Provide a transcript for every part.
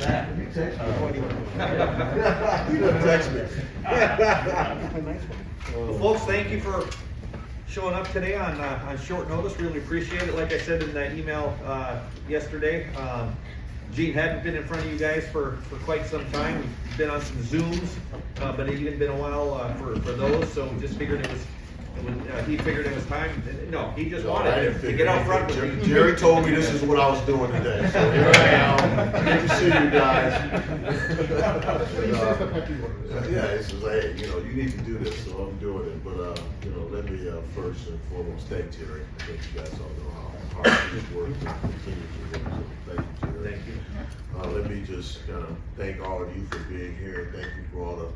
that. You text me. You don't text me. Well, folks, thank you for showing up today on short notice. Really appreciate it. Like I said in the email yesterday, Gene hadn't been in front of you guys for quite some time. We've been on some Zooms, but it had been a while for those, so we just figured he figured it was time. No, he just wanted to get out front with you. Jerry told me this is what I was doing today, so here I am. Good to see you guys. Yeah, he says, hey, you need to do this, so I'm doing it. But let me first and foremost thank Jerry. I think you guys all know how hard he's worked and continues to work. So thank you, Jerry. Thank you. Let me just thank all of you for being here. Thank you for all the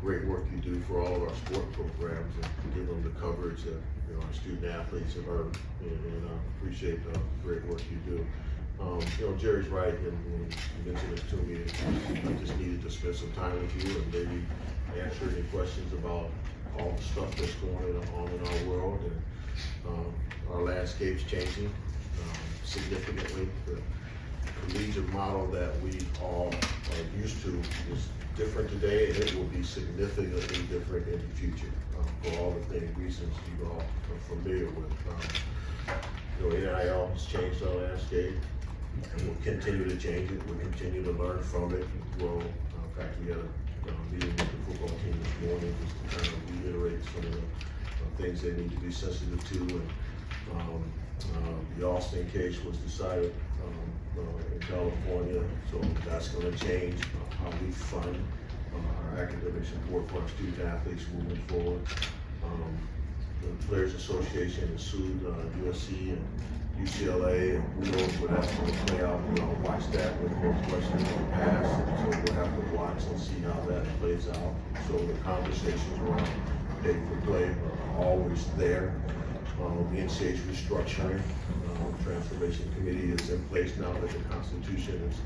great work you do for all of our sport programs and give them the coverage that our student athletes have earned. And I appreciate the great work you do. Jerry's right, and when he mentioned it to me, I just needed to spend some time with you and maybe answer any questions about all the stuff that's going on in our world. And our landscape's changing significantly. The collegiate model that we all are used to is different today, and it will be significantly different in the future for all the reasons you all are familiar with. NIL has changed our landscape, and we'll continue to change it. We'll continue to learn from it and grow. In fact, we had a meeting with the football team this morning just to kind of reiterate some of the things they need to be sensitive to. And the Austin case was decided in California, so that's going to change how we fund our academic support for our student athletes moving forward. The Players Association has sued USC and UCLA, and who knows where that's going to play out. We'll watch that with those questions in the past, so we'll have to watch and see how that plays out. So the conversations around pay for play are always there. The NCAA's restructuring, transformation committee is in place now that the Constitution has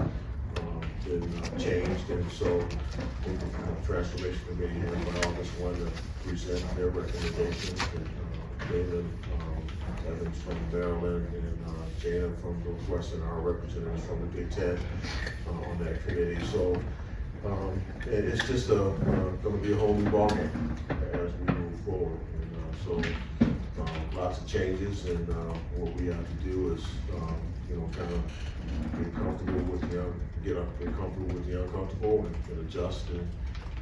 been changed, and so the transformation committee here by August 1 to present their recommendations. And David Evans from Maryland and Jana from Northwestern, our representatives from the Big Ten on that committee. So it's just going to be a whole new ballgame as we move forward. And so lots of changes, and what we have to do is kind of get comfortable with the uncomfortable and adjust and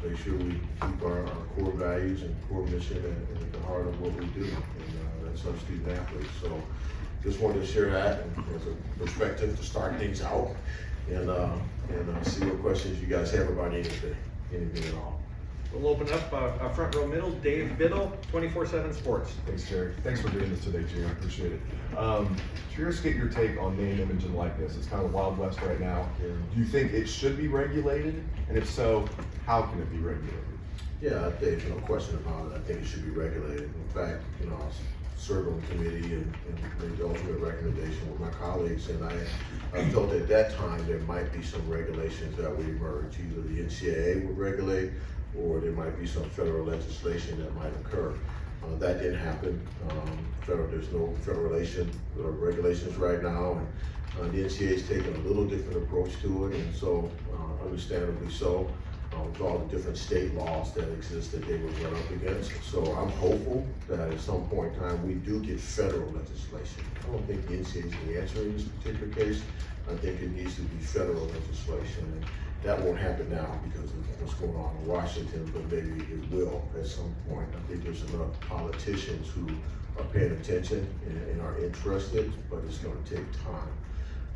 make sure we keep our core values and core mission at the heart of what we do, and that's our student athletes. So just wanted to share that as a perspective to start things out, and see what questions you guys have about anything at all. We'll open up front row middle. Dave Biddle, 24/7 Sports. Thanks, Jerry. Thanks for doing this today, Jerry. I appreciate it. Curious to get your take on name, image, and likeness. It's kind of the Wild West right now. Yeah. Do you think it should be regulated? And if so, how can it be regulated? Yeah, I think, no question about it. I think it should be regulated. In fact, I served on the committee and made the ultimate recommendation with my colleagues, and I felt at that time there might be some regulations that would emerge. Either the NCAA would regulate, or there might be some federal legislation that might occur. That didn't happen. There's no federal regulations right now, and the NCAA is taking a little different approach to it, and so understandably so, with all the different state laws that exist that they would run up against. So I'm hopeful that at some point in time we do get federal legislation. I don't think the NCAA is the answer in this particular case. I think it needs to be federal legislation. And that won't happen now because of what's going on in Washington, but maybe it will at some point. I think there's enough politicians who are paying attention and are interested, but it's going to take time.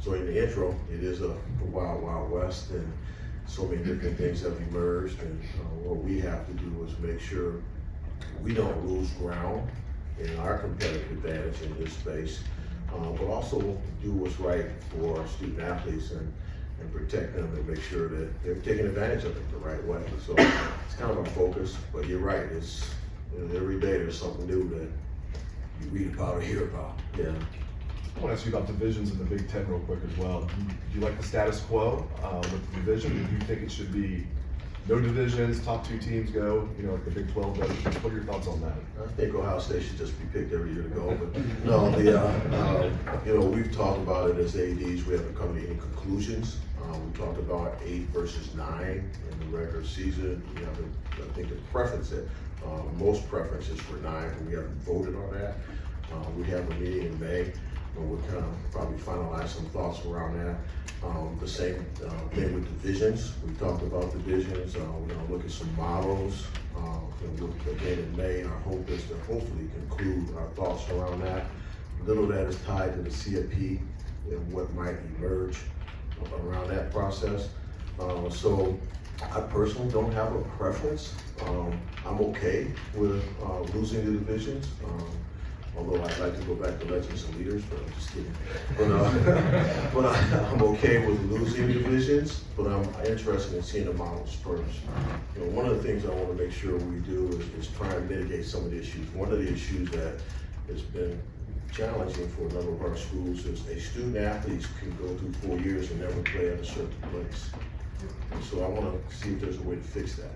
So in the intro, it is a wild, wild west, and so many different things have emerged, and what we have to do is make sure we don't lose ground in our competitive advantage in this space, but also do what's right for our student athletes and protect them and make sure that they're taking advantage of it the right way. So it's kind of a focus, but you're right. It's every day there's something new that you read about or hear about. Yeah. I want to ask you about divisions in the Big Ten real quick as well. Do you like the status quo with the division? Do you think it should be no divisions, top two teams go, like the Big 12 does? What are your thoughts on that? I think Ohio State should just be picked every year to go, but no, we've talked about it as ADs. We haven't come to any conclusions We talked about 8 versus 9 in the regular season. We have, I think the preference that, most preference is for 9, but we haven't voted on that. We have a meeting in May, and we'll kind of probably finalize some thoughts around that. The same thing with divisions. We talked about divisions. We're gonna look at some models. And we'll, again in May, our hope is to hopefully conclude our thoughts around that. A little of that is tied to the CFP and what might emerge around that process. So I personally don't have a preference. I'm okay with losing the divisions. Although I'd like to go back to legends and leaders, but I'm just kidding. But I'm okay with losing divisions, but I'm interested in seeing the models first. You know, one of the things I want to make sure we do is try and mitigate some of the issues. One of the issues that has been challenging for a number of our schools is a student athletes can go through 4 years and never play at a certain place. And so I want to see if there's a way to fix that.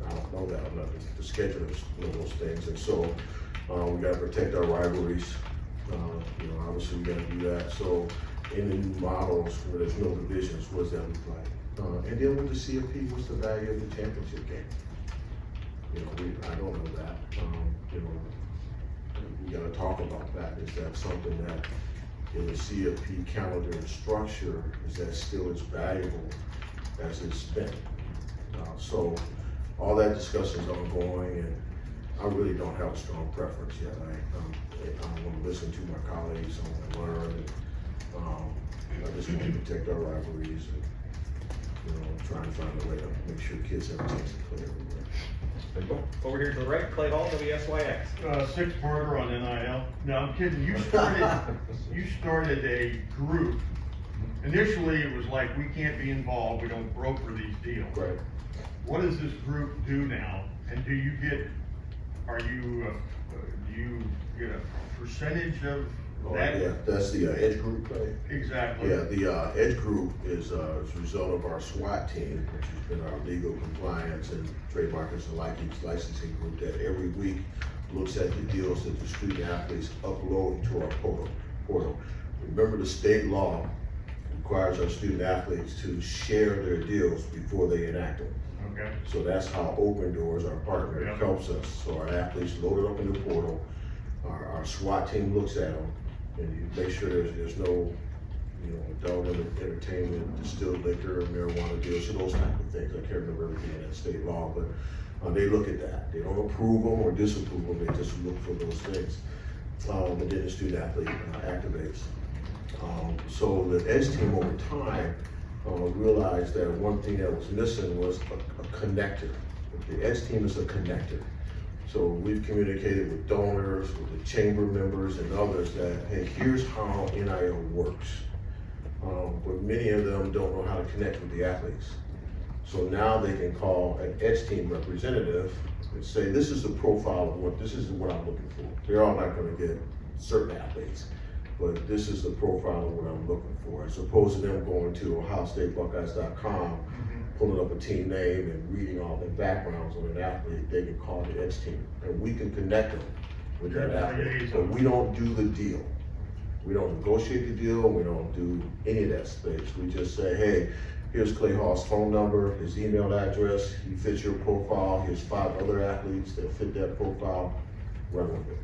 I don't know that. I'm not the scheduler is one of those things, and so. We got to protect our rivalries. You know, obviously we got to do that. So in the new models where there's no divisions, what does that look like? And then with the CFP, what's the value of the championship game? You know, I don't know that. You know, we got to talk about that. Is that something that in the CFP calendar and structure, is that still as valuable as it's been? So all that discussion is ongoing, and I really don't have a strong preference yet. I want to listen to my colleagues, I want to learn, and I just want to protect our rivalries and, you know, try and find a way to make sure kids have a chance to play everywhere. Over here to the right, Clay Hall, WSYX. Six-parter on NIL. No, I'm kidding. You started a group. Initially, it was like, we can't be involved, we don't broker these deals. Right. What does this group do now? And do you get do you get a percentage of that? Yeah, that's the Edge group, right? Exactly. Yeah, the Edge group is a result of our SWAT team, which has been our legal compliance and trademarkers and licensing group that every week looks at the deals that the student athletes upload to our portal. Remember, the state law requires our student athletes to share their deals before they enact them. Okay. So that's how Open Doors, our partner, Yeah. helps us. So our athletes load it up in the portal, our SWAT team looks at them, and you make sure there's no, you know, adult entertainment, distilled liquor, marijuana deals, those type of things. I can't remember everything in that state law, but they look at that. They don't approve them or disapprove them, they just look for those things. And then the student athlete activates. So the Edge team over time realized that one thing that was missing was a connector. The Edge team is a connector. So we've communicated with donors, with the chamber members and others that, hey, here's how NIL works. But many of them don't know how to connect with the athletes. So now they can call an Edge team representative and say, this is the profile of this is what I'm looking for. They're all not gonna get certain athletes, but this is the profile of what I'm looking for. As opposed to them going to OhioStateBuckeyes.com, pulling up a team name and reading all the backgrounds of an athlete, they can call the Edge team, and we can connect them with that athlete. But we don't do the deal. We don't negotiate the deal, we don't do any of that space. We just say, hey, here's Clay Hall's phone number, his email address, he fits your profile, here's 5 other athletes that fit that profile, run with it.